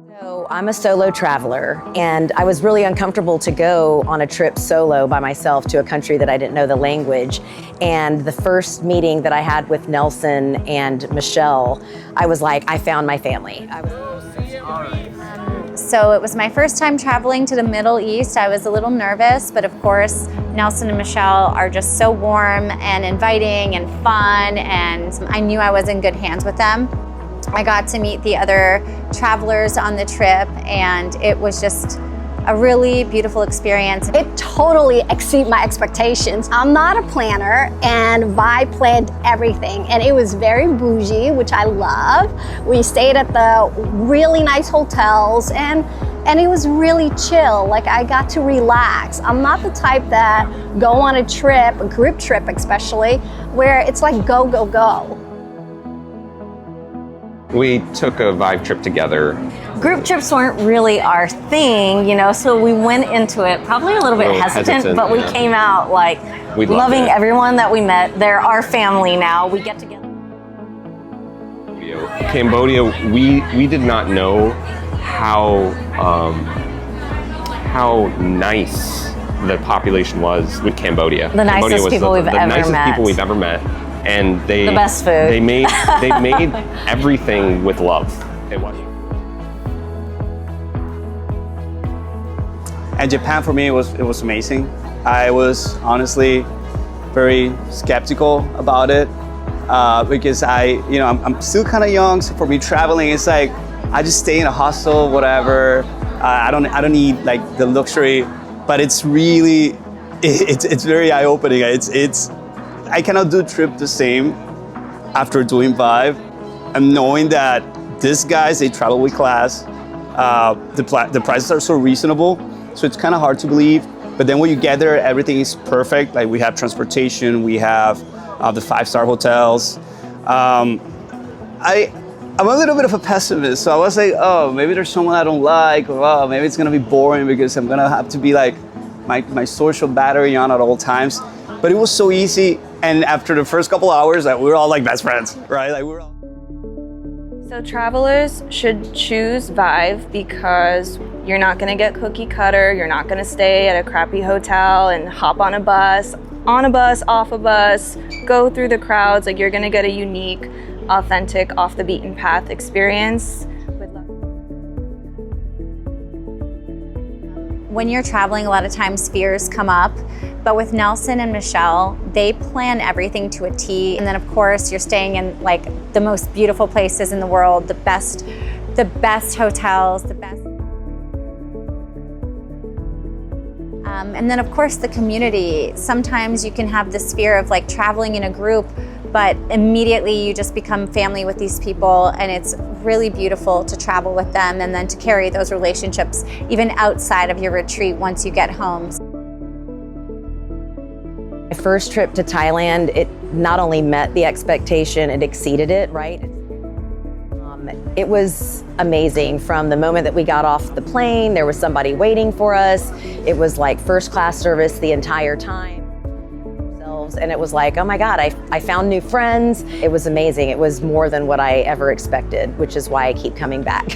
So I'm a solo traveler, and I was really uncomfortable to go on a trip solo by myself to a country that I didn't know the language. And the first meeting that I had with Nelson and Michelle, I was like, I found my family. So it was my first time traveling to the Middle East. I was a little nervous, but of course, Nelson and Michelle are just so warm and inviting and fun, and I knew I was in good hands with them. I got to meet the other travelers on the trip, and it was just a really beautiful experience. It totally exceeded my expectations. I'm not a planner, and VIVE planned everything, and it was very bougie, which I love. We stayed at the really nice hotels, and it was really chill. Like, I got to relax. I'm not the type that go on a trip, a group trip especially, where it's like go, go, go. We took a VIVE trip together. Group trips weren't really our thing, you know, so we went into it probably a little bit hesitant, but we came out like loving everyone that we met. They're our family now. We get together. Cambodia, we did not know how nice the population was with Cambodia. The nicest people we've ever met. And the best food. They made everything with love. It was. And Japan for me it was amazing. I was honestly very skeptical about it because I'm still kind of young. So for me traveling, it's like I just stay in a hostel, whatever. I don't need like the luxury, but it's really it's very eye-opening. I cannot do trip the same after doing VIVE. And knowing that these guys, they travel with class, the prices are so reasonable, so it's kind of hard to believe. But then when you get there, everything is perfect. Like we have transportation, we have the 5-star hotels. I'm a little bit of a pessimist, so I was like, oh, maybe there's someone I don't like, or oh, maybe it's gonna be boring because I'm gonna have to be like my social battery on at all times. But it was so easy, and after the first couple hours, we were all like best friends, right? Like we were all... So travelers should choose VIVE because you're not gonna get cookie cutter, you're not gonna stay at a crappy hotel and hop on a bus, off a bus, go through the crowds. Like, you're gonna get a unique, authentic, off the beaten path experience. When you're traveling, a lot of times fears come up, but with Nelson and Michelle, they plan everything to a T. And then of course, you're staying in like the most beautiful places in the world, the best hotels, the best. And then of course, the community. Sometimes you can have this fear of like traveling in a group, but immediately you just become family with these people, and it's really beautiful to travel with them and then to carry those relationships even outside of your retreat once you get home. My first trip to Thailand, it not only met the expectation, it exceeded it, right? It was amazing. From the moment that we got off the plane, there was somebody waiting for us. It was like first class service the entire time. And it was like, oh my God, I found new friends. It was amazing. It was more than what I ever expected, which is why I keep coming back.